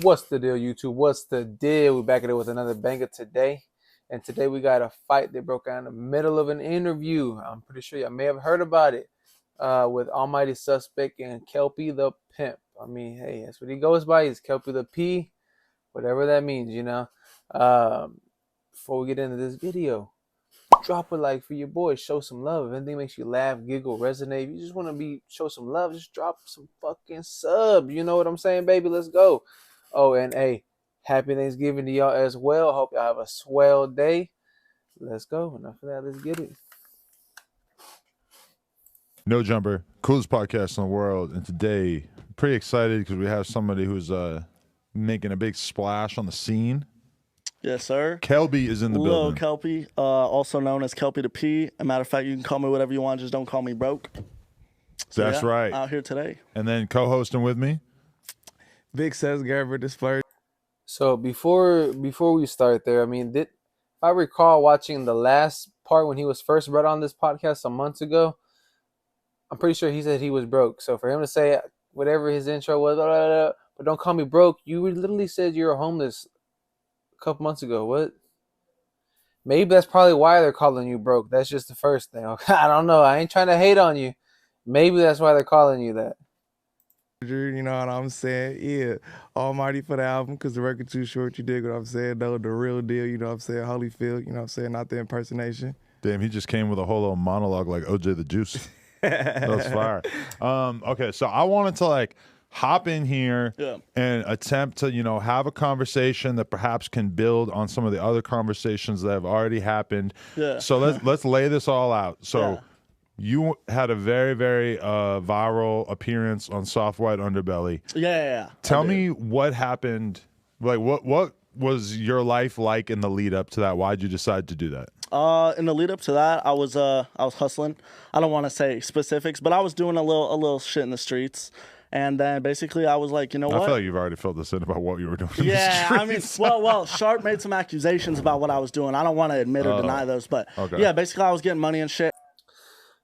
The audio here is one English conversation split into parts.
What's the deal, YouTube? What's the deal? We're back at it with another banger today. And today we got a fight that broke out in the middle of an interview. I'm pretty sure y'all may have heard about it with Almighty Suspect and Kelpy the Pimp. I mean, hey, that's what he goes by. He's Kelpy the P, whatever that means, you know. Before we get into this video, drop a like for your boy. Show some love. If anything makes you laugh, giggle, resonate, if you just want to show some love, just drop some fucking sub. You know what I'm saying, baby? Let's go. Oh, and hey, happy Thanksgiving to y'all as well. Hope y'all have a swell day. Let's go. Enough of that. Let's get it. NoJumper, coolest podcast in the world. And today, pretty excited because we have somebody who's making a big splash on the scene. Yes, sir. Kelpy is in the Hello, building. Kelpy, also known as Kelpy the P. As a matter of fact, you can call me whatever you want, just don't call me broke. So, That's right. Out here today. And then co-hosting with me, Big says Gerber display. So before we start there, I mean, if I recall watching the last part when he was first brought on this podcast some months ago, I'm pretty sure he said he was broke. So for him to say whatever his intro was, blah, blah, blah, but don't call me broke, you literally said you were homeless a couple months ago. What? Maybe that's probably why they're calling you broke. That's just the first thing. I don't know. I ain't trying to hate on you. Maybe that's why they're calling you that. You know what I'm saying? Yeah. Almighty for the album because the record too short. You dig what I'm saying? Though the real deal, you know what I'm saying? Holyfield, you know what I'm saying? Not the impersonation. damn, he just came with a whole little monologue like OJ the Juice. That was fire. Okay, so I wanted to hop in here and attempt to, have a conversation that perhaps can build on some of the other conversations that have already happened. Yeah. So let's lay this all out. So you had a very, very viral appearance on Soft White Underbelly. Yeah. Tell me what happened. Like what was your life like in the lead up to that? Why'd you decide to do that? In the lead up to that, I was hustling. I don't want to say specifics, but I was doing a little shit in the streets. And then basically I was like, you know what? I feel like you've already filled this in about what you were doing. Yeah, I mean, well, Sharp made some accusations about what I was doing. I don't want to admit or deny those, but yeah, basically I was getting money and shit.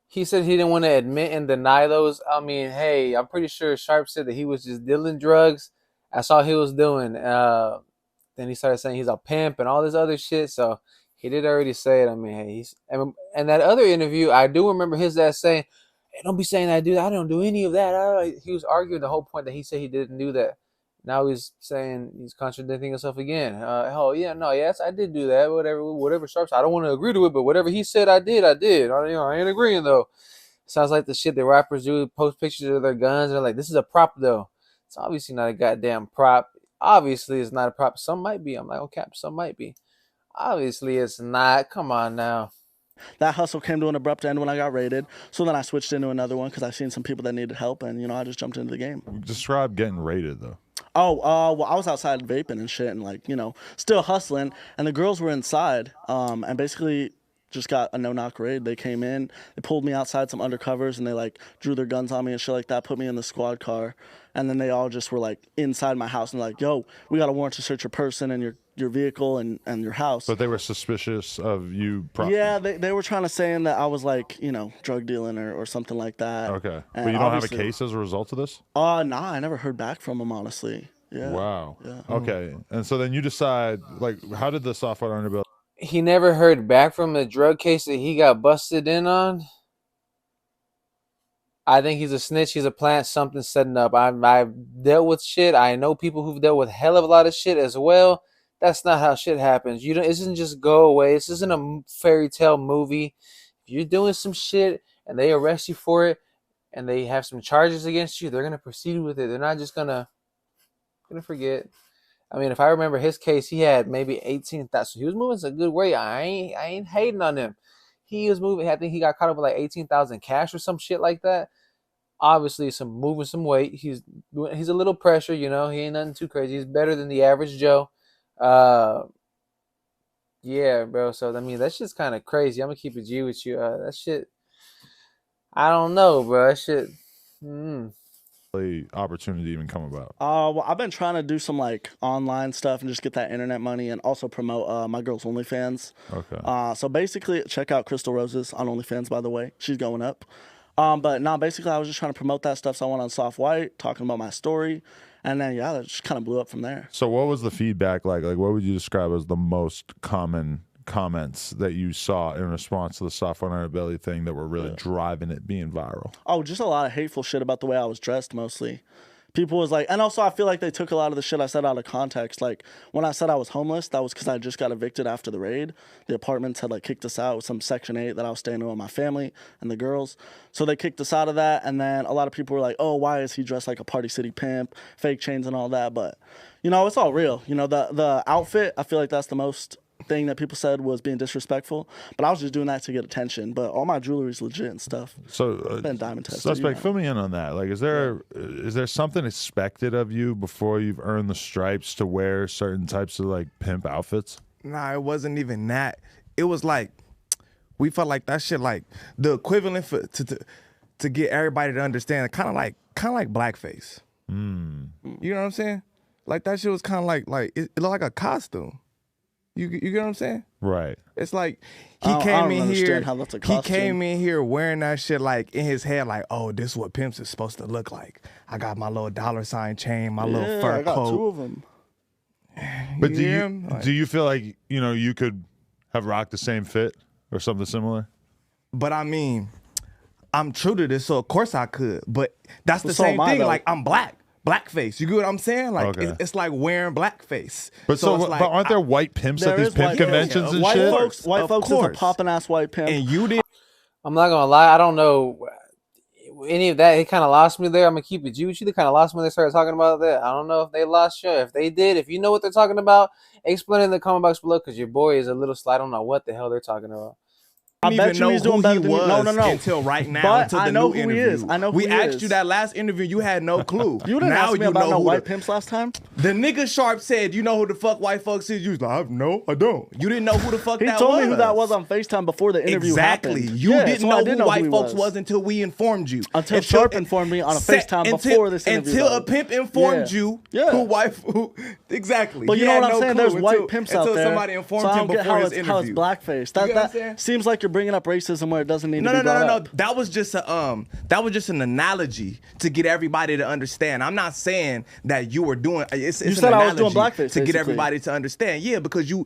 He said he didn't want to admit and deny those. I mean, hey, I'm pretty sure Sharp said that he was just dealing drugs. That's all he was doing. Then he started saying he's a pimp and all this other shit. So he did already say it. I mean, hey, and that other interview, I do remember his dad saying, "Hey, don't be saying I do that. I don't do any of that." He was arguing the whole point that he said he didn't do that. Now he's saying he's contradicting himself again. Yes, I did do that. Whatever Sharp said. I don't want to agree to it, but whatever he said, I did. I ain't agreeing though. Sounds like the shit that rappers do, post pictures of their guns. They're like, this is a prop though. It's obviously not a goddamn prop. Obviously, it's not a prop. Some might be. I'm like, okay, some might be. Obviously, it's not. Come on now. That hustle came to an abrupt end when I got raided. So then I switched into another one because I seen some people that needed help, and I just jumped into the game. Describe getting raided though. Well, I was outside vaping and shit and still hustling, and the girls were inside, and basically just got a no-knock raid. They came in, they pulled me outside some undercovers, and they drew their guns on me and shit like that, put me in the squad car, and then they all just were inside my house and yo, we got a warrant to search your person and your vehicle and your house. But they were suspicious of you. Yeah, they were trying to say that I was drug dealing or something like that. Okay. And but you don't have a case as a result of this? Nah, I never heard back from them, honestly. Yeah. Wow. Yeah. Okay. And so then you decide, how did the Soft White Underbelly? He never heard back from the drug case that he got busted in on. I think he's a snitch. He's a plant. Something setting up. I've dealt with shit. I know people who've dealt with a hell of a lot of shit as well. That's not how shit happens. It doesn't just go away. This isn't a fairy tale movie. If you're doing some shit and they arrest you for it and they have some charges against you, they're gonna proceed with it. They're not just gonna forget. I mean, if I remember his case, he had maybe 18,000. So he was moving some good weight. I ain't hating on him. He was moving. I think he got caught up with 18,000 cash or some shit like that. Obviously, moving some weight. He's a little pressure. He ain't nothing too crazy. He's better than the average Joe. Yeah, bro. So I mean, that's just kind of crazy. I'm gonna keep it G with you. That shit. I don't know, bro. That shit. Opportunity even come about? Well, I've been trying to do some online stuff and just get that internet money and also promote my girl's OnlyFans. Okay. So basically, check out Crystal Roses on OnlyFans, by the way. She's going up. But no, basically I was just trying to promote that stuff. So I went on Soft White talking about my story. And then, yeah, that just kind of blew up from there. So what was the feedback like? Like, what would you describe as the most common comments that you saw in response to the soft on underbelly thing that were really driving it being viral? Oh, just a lot of hateful shit about the way I was dressed mostly. People was like, and also I feel like they took a lot of the shit I said out of context. Like when I said I was homeless, that was because I just got evicted after the raid. The apartments had like kicked us out with some Section 8 that I was staying in with my family and the girls. So they kicked us out of that. And then a lot of people were like, oh, why is he dressed like a Party City pimp, fake chains and all that? But, you know, it's all real. You know, the outfit, I feel like that's the most thing that people said was being disrespectful, but I was just doing that to get attention. But all my jewelry's legit and stuff. So been diamond tested. Suspect, fill me in on that. Like, is there something expected of you before you've earned the stripes to wear certain types of like pimp outfits? Nah, it wasn't even that. It was like we felt like that shit, like the equivalent for to get everybody to understand, kind of like blackface. You know what I'm saying? Like that shit was kind of like it looked like a costume. You get what I'm saying? Right. It's like I he came don't in here. understand how that's a costume. He came in here wearing that shit like in his head, like, oh, this is what pimps is supposed to look like. I got my little $sign chain, my little fur I got coat. 2 of them. But do you feel like, you know, you could have rocked the same fit or something similar? But I mean, I'm true to this, so of course I could. But that's the so same am I, thing. though. Like I'm blackface. You get what I'm saying? Like Okay. it's like wearing blackface. But it's like, but aren't there white pimps at There these is pimp white- conventions yeah. and White shit? folks, white Of folks is a course. poppin' ass white pimp. and you didn't. I'm not gonna lie, I don't know any of that. It kind of lost me there. I'm gonna keep it G with you. They kind of lost me when they started talking about that. I don't know if they lost you. If they did, if you know what they're talking about, explain it in the comment box below, because your boy is a little slow. I don't know what the hell they're talking about. I bet you he's doing better than you. No. Until right now. But until I the know new who he interview. is. I know who we he asked is. you that last interview. You had no clue. You didn't now ask me you about know no who white the, pimps last time. The nigga Sharp said, you know who the fuck white folks is? You was like, no, I don't. You didn't know who the fuck He that told was. me who that was on FaceTime before the interview Exactly. happened. You Yeah, didn't so I know did who white he folks was until we informed you. Until Sharp informed me on a FaceTime before this interview. Until though. a pimp informed Yeah. you Yeah. who exactly. But He you know had what I'm no saying? clue There's white until- pimps out until there. somebody informed so I him don't get before how his it's, interview. how it's blackface. You get what I'm That saying? seems like you're bringing up racism where it doesn't need to No, be brought no. up. That was just an analogy to get everybody to understand. I'm not saying that you were doing. It's You an said I was analogy doing blackface, to basically. get everybody to understand. Yeah, because you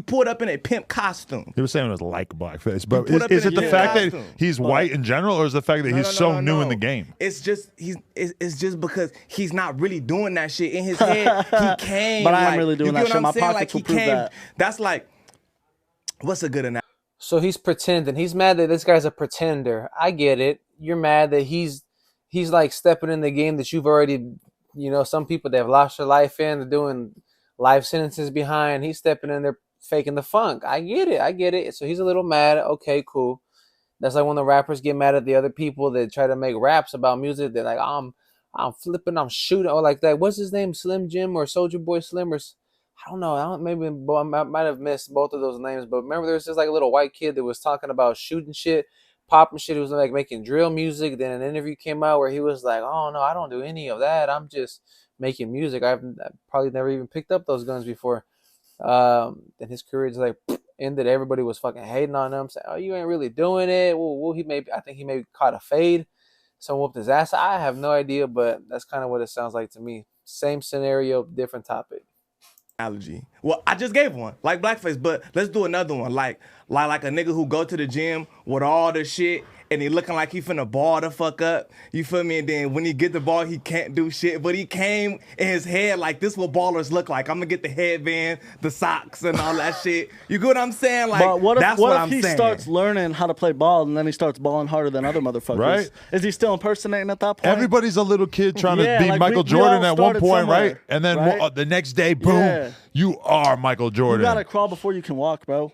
pulled up in a pimp costume. He was saying it was like blackface, but put up is in it a the fact that costume. he's white in general, or is the fact that he's so new in the game? It's just it's just because he's not really doing that shit in his head. He came, But I am like, really doing you that get shit. what I'm My saying? pockets Like will he prove came. that. That's like, what's a good analogy? So he's pretending. He's mad that this guy's a pretender. I get it. You're mad that he's like stepping in the game that you've already, you know, some people that have lost their life in, they're doing life sentences behind. He's stepping in there faking the funk. I get it. So he's a little mad. Okay, cool. That's like when the rappers get mad at the other people that try to make raps about music. They're like, I'm flipping, I'm shooting, or like that. What's his name? Slim Jim or Soldier Boy Slim, or I don't know. Maybe I might have missed both of those names. But remember, there was just like a little white kid that was talking about shooting shit, popping shit. He was like making drill music. Then an interview came out where he was like, "Oh no, I don't do any of that. I'm just making music. I've probably never even picked up those guns before." And his career just like ended. Everybody was fucking hating on him, saying, "Oh, you ain't really doing it." Well, I think he maybe caught a fade. Someone whooped his ass. I have no idea, but that's kind of what it sounds like to me. Same scenario, different topic. Analogy. Well, I just gave one, like blackface, but let's do another one, like a nigga who go to the gym with all the shit and he looking like he finna ball the fuck up. You feel me? And then when he get the ball, he can't do shit. But he came in his head like, this what ballers look like. I'm gonna get the headband, the socks, and all that shit. You get what I'm saying? Like, But what if, that's what if I'm he saying. starts learning how to play ball and then he starts balling harder than other motherfuckers? Right. Is he still impersonating at that point? Everybody's a little kid trying Yeah, to beat like Michael we Jordan all at one started point, somewhere, right? And then right? The next day, boom, Yeah. you are Michael Jordan. You gotta crawl before you can walk, bro.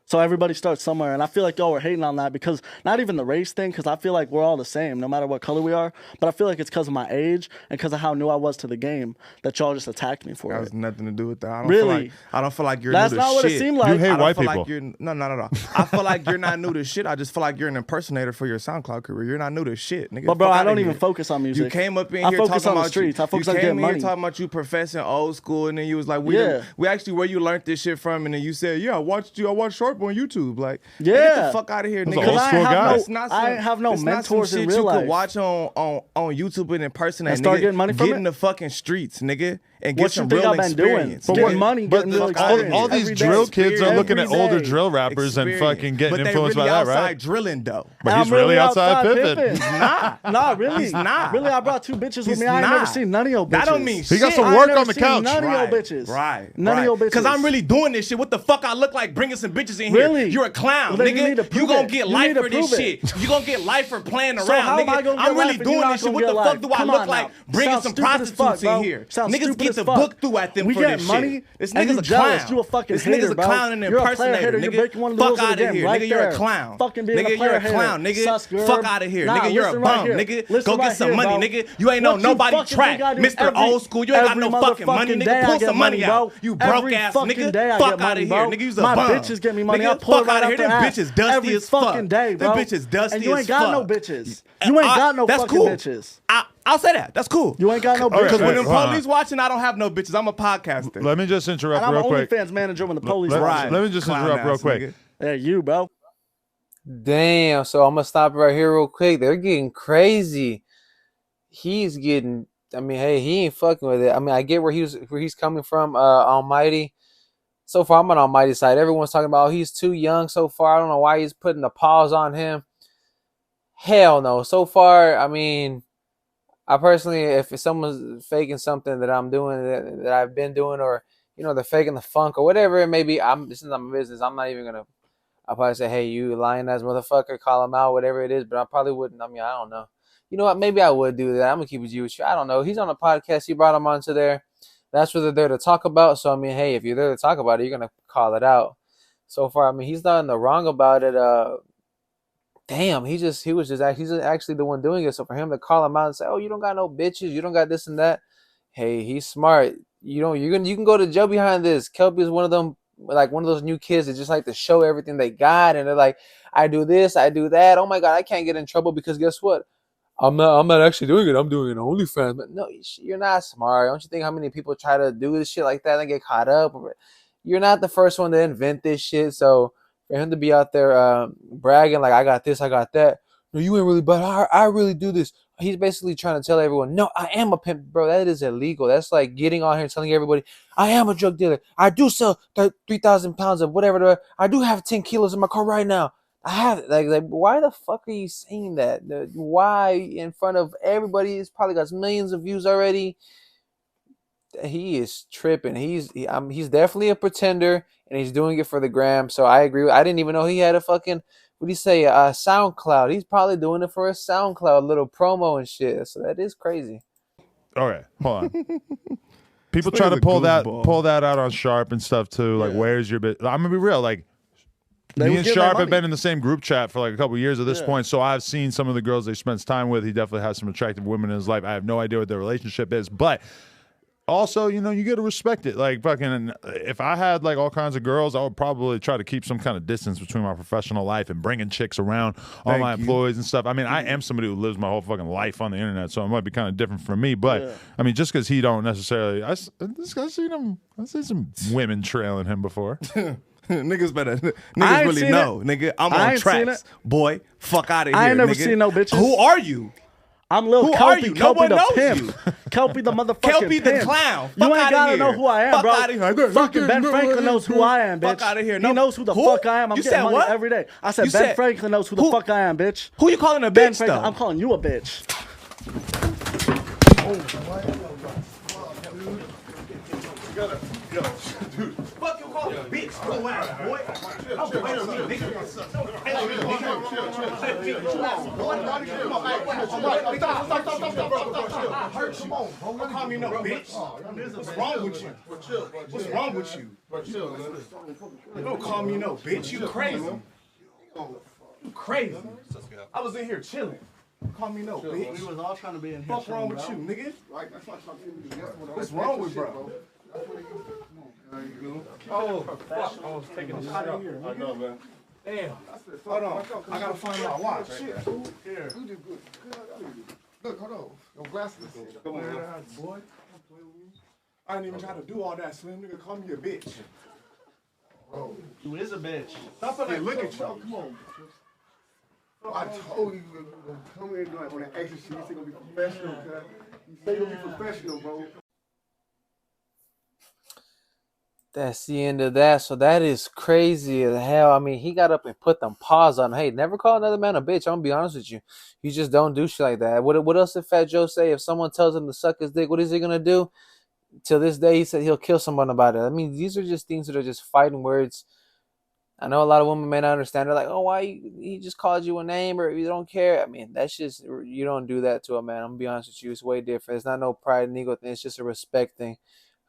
So everybody starts somewhere, and I feel like y'all were hating on that because not even the race thing, because I feel like we're all the same, no matter what color we are. But I feel like it's because of my age and because of how new I was to the game that y'all just attacked me for That it. has nothing to do with that. Really? I don't feel like you're That's new to not what shit. it seemed like. You hate I don't white feel people. like you're no. I feel like you're not new to shit. I just feel like you're an impersonator for your SoundCloud career. You're not new to shit, nigga. But bro, Fuck I outta don't even here. focus on music. You came up in I here focus talking on the about streets. I focus you on came getting in here money. talking about you professing old school, and then you was like, Yeah. we asked you where you learned this shit from, and then you said, yeah, I watched Sharp Sharp on YouTube. Like, Yeah. get the fuck out of here, Those nigga. are old school guys. I ain't have no it's not some mentors in shit real you life. could watch on YouTube and in person. And start getting money from Get it? in the fucking streets, nigga, and get What you some think real I've been doing? experience. Getting money, getting real experience. all these every day. drill kids are looking at Every older day. drill rappers and fucking getting but influenced they really by that, outside right? drilling though. But And he's I'm really outside pimping. pimping. He's not. Nah, really. He's not. Really, I brought 2 bitches with He's me. I ain't never not. seen none of your bitches. That don't mean He got shit. some I ain't work never on the seen couch. None of your bitches. Right. None of your bitches. Because I'm really doing this shit. What the fuck I look like bringing some bitches in Really? here? You're a clown, Well, then you nigga. need to You prove gonna it. get You life need to for this prove shit. You gonna get life for playing around, So how am nigga. I gonna get I'm really life if you're doing not this shit. gonna What get the life? fuck do I Come look on like now. bringing Sounds some stupid as prostitutes fuck, bro. in here? Sounds Niggas stupid get as the fuck. book through at them We for get this money, shit. This and nigga's you a jealous. clown. You a fucking This hater, nigga's a bro. clown and an You're a player impersonator, hater. You're nigga. breaking one of the Fuck rules of the out of game here, right nigga. You're a there. clown. Fucking being a Nigga, player you're a hater. clown, nigga. Sus, girl. Fuck out of here, Nah, nigga. You're a listen right bum, here. nigga. Listen Go get right some here, money, bro. nigga. You ain't know What you nobody fucking track. think I do Mr. every- Old School, you ain't got every no fucking money, motherfucking day nigga. I Pull get some money bro. out. You broke Every ass fucking nigga. day I Fuck get out money, of bro. here, nigga. You's a My bum. bitches get me money. I Nigga, pull it fuck right out of out here. their Them ass. bitches dusty Every as fuck. fucking day, bro. Them bitches dusty and you ain't as got no fuck. bitches. You ain't got no That's fucking cool. bitches. I'll say that. That's cool. You ain't got no Okay, bitches. Because when them hold on. police watching, I don't have no bitches. I'm a podcaster. Let me just interrupt And I'm real an quick. OnlyFans manager when the police Let, watching. let me just Clown interrupt real ass quick. nigga. Yeah, you, bro. Damn. So I'm gonna stop right here real quick. They're getting crazy. He's getting. I mean, hey, he ain't fucking with it. I mean, I get where he's coming from. Almighty. So far, I'm on Almighty side. Everyone's talking about he's too young so far. I don't know why he's putting the pause on him. Hell no. So far, I mean, I personally, if someone's faking something that I'm doing, that I've been doing, or they're faking the funk or whatever it may be, this is not my business. I'm not even gonna. I'll probably say, hey, you lying ass motherfucker, call him out, whatever it is. But I probably wouldn't. I mean, I don't know. You know what? Maybe I would do that. I'm gonna keep it with you. I don't know. He's on a podcast. He brought him onto there. That's what they're there to talk about. So I mean, hey, if you're there to talk about it, you're gonna call it out. So far, I mean, he's not in the wrong about it. Damn, he's actually the one doing it. So for him to call him out and say, oh, you don't got no bitches, you don't got this and that. Hey, he's smart. You can go to jail behind this. Kelpy is one of them, like one of those new kids that just like to show everything they got, and they're like, I do this, I do that. Oh my god, I can't get in trouble because guess what? I'm not actually doing it. I'm doing it on OnlyFans. But no, you're not smart. Don't you think how many people try to do this shit like that and get caught up? You're not the first one to invent this shit. So for him to be out there bragging like I got this, I got that. No, you ain't really, but I really do this. He's basically trying to tell everyone, no, I am a pimp, bro. That is illegal. That's like getting on here and telling everybody, I am a drug dealer. I do sell 3,000 pounds of whatever. I do have 10 kilos in my car right now. I have it. Like, why the fuck are you saying that? Why in front of everybody? He's probably got millions of views already. He is tripping. He's definitely a pretender, and he's doing it for the gram. So I agree. I didn't even know he had a fucking, what do you say, SoundCloud. He's probably doing it for a SoundCloud little promo and shit. So that is crazy. Okay, hold on. People This try to nigga's a pull that out on Sharp and stuff too. Like, Yeah. where's your bit? I'm gonna be real. Like, They me was and getting Sharp that have money. been in the same group chat for like a couple of years at this Yeah. point. So I've seen some of the girls they spends time with. He definitely has some attractive women in his life. I have no idea what their relationship is, but also, you got to respect it. Like, fucking, if I had like all kinds of girls, I would probably try to keep some kind of distance between my professional life and bringing chicks around all my employees and stuff. I mean, I am somebody who lives my whole fucking life on the internet, so it might be kind of different for me. But Yeah. I mean, just because he don't necessarily, I've seen some women trailing him before. Niggas better. I Niggas ain't really seen know, it. nigga. I'm I on ain't seen tracks, it. boy. Fuck out of here. I ain't never nigga. seen no bitches. Who are you? I'm Lil Who are Kelpy. you? No Kelpy one the knows pimp. you. Kelpy the motherfucking Kelpy the pimp. clown. You Fuck ain't outta gotta here. know who I am, Fuck bro. outta here. Fucking Ben Franklin knows who I am, bitch. Fuck outta here. He No. knows who the Who? fuck I am. I'm You getting said money what? every day. I said You Ben said- Franklin knows who the Who- fuck I am, bitch. Who you calling a Ben bitch Franklin. though? I'm calling you a bitch. Fuck you calling a bitch? Go out, boy. Don't call me no bitch. What's wrong with you? What's wrong with you? Don't call me no bitch. You crazy. You crazy. I was in here chilling. Call me no bitch. We was all trying to be in here. What's wrong with you, nigga? What's wrong with bro? Oh, fuck. I was taking a shot out here. I know, man. Damn. Hold on. I gotta find my watch. Shit, fool. Here. Look, hold on. Your glasses. Come on, boy. I didn't even try to do all that, Slim. Nigga, call me a bitch. Bro, You is a bitch. hey, look at y'all. Come on. Bro, I told you you gonna come in like on that extra shit. You say gonna be professional, cuz. You say you're gonna be professional, bro. That's the end of that. So that is crazy as hell. I mean, he got up and put them paws on him. Hey, never call another man a bitch. I'm gonna be honest with you. You just don't do shit like that. What else did Fat Joe say? If someone tells him to suck his dick, what is he gonna do? Till this day, he said he'll kill someone about it. I mean, these are just things that are just fighting words. I know a lot of women may not understand. They're like, "Oh, why he just called you a name or you don't care?" I mean, that's just you don't do that to a man. I'm gonna be honest with you. It's way different. It's not no pride and ego thing. It's just a respect thing.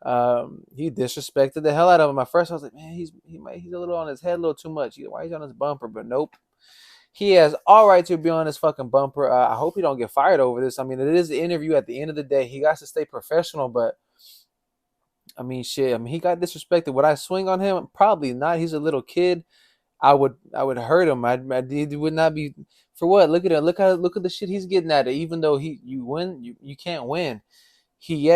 He disrespected the hell out of him. At first, I was like, man, he's a little on his head, a little too much. Why he's on his bumper? But nope, he has all right to be on his fucking bumper. I hope he don't get fired over this. I mean, it is the interview. At the end of the day, he got to stay professional. But I mean, shit. I mean, he got disrespected. Would I swing on him? Probably not. He's a little kid. I would hurt him. He would not be for what? Look at it. Look at the shit he's getting at it. Even though you win, you can't win. He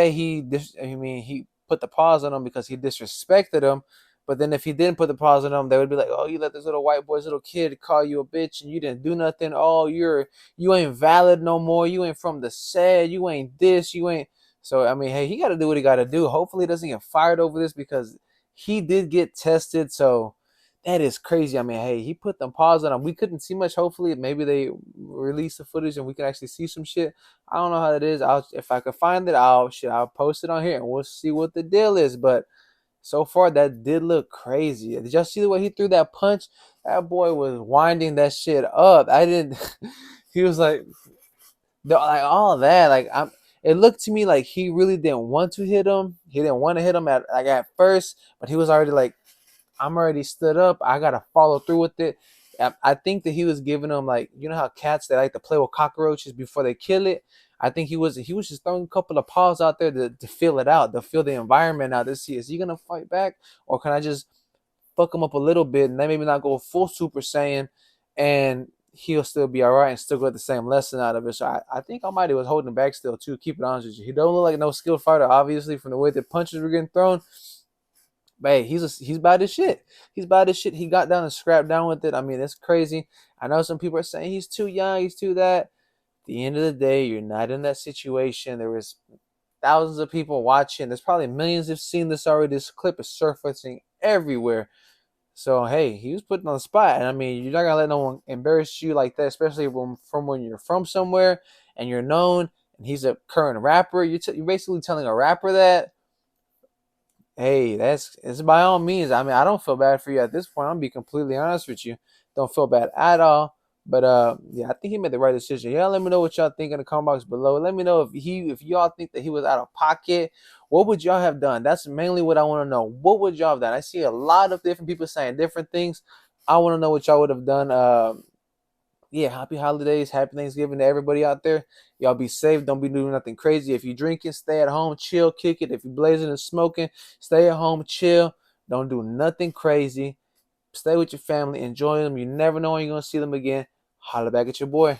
put the paws on him because he disrespected him. But then if he didn't put the paws on him, they would be like, oh, you let this little white boy's little kid call you a bitch and you didn't do nothing. Oh, you ain't valid no more. You ain't from the set. You ain't this. You ain't. So I mean, hey, he got to do what he got to do. Hopefully, he doesn't get fired over this because he did get tested. So that is crazy. I mean, hey, he put them paws on him. We couldn't see much. Hopefully, maybe they release the footage and we can actually see some shit. I don't know how that is. If I could find it, I'll post it on here and we'll see what the deal is. But so far, that did look crazy. Did y'all see the way he threw that punch? That boy was winding that shit up. I didn't. He was like all of that. It looked to me like he really didn't want to hit him. He didn't want to hit him at first, but he was already like, I'm already stood up. I gotta follow through with it. I think that he was giving them like, you know how cats they like to play with cockroaches before they kill it. I think he was just throwing a couple of paws out there to feel it out, to feel the environment out. To see, is he gonna fight back or can I just fuck him up a little bit and then maybe not go full Super Saiyan and he'll still be all right and still get the same lesson out of it. So I think Almighty was holding back still too. Keep it honest with you. He don't look like no skilled fighter, obviously, from the way the punches were getting thrown. But hey, he's about his shit. He's about his shit. He got down and scrapped down with it. I mean, it's crazy. I know some people are saying he's too young, he's too that. At the end of the day, you're not in that situation. There was thousands of people watching. There's probably millions have seen this already. This clip is surfacing everywhere. So hey, he was put on the spot, and I mean, you're not gonna let no one embarrass you like that, especially when you're from somewhere and you're known. And he's a current rapper. You're basically telling a rapper that. Hey, it's by all means. I mean, I don't feel bad for you at this point. I'm gonna be completely honest with you. Don't feel bad at all. But yeah, I think he made the right decision. Yeah, let me know what y'all think in the comment box below. Let me know if y'all think that he was out of pocket. What would y'all have done? That's mainly what I want to know. What would y'all have done? I see a lot of different people saying different things. I want to know what y'all would have done. Yeah, happy holidays, happy Thanksgiving to everybody out there. Y'all be safe. Don't be doing nothing crazy. If you're drinking, stay at home, chill, kick it. If you're blazing and smoking, stay at home, chill. Don't do nothing crazy. Stay with your family, enjoy them. You never know when you're going to see them again. Holla back at your boy.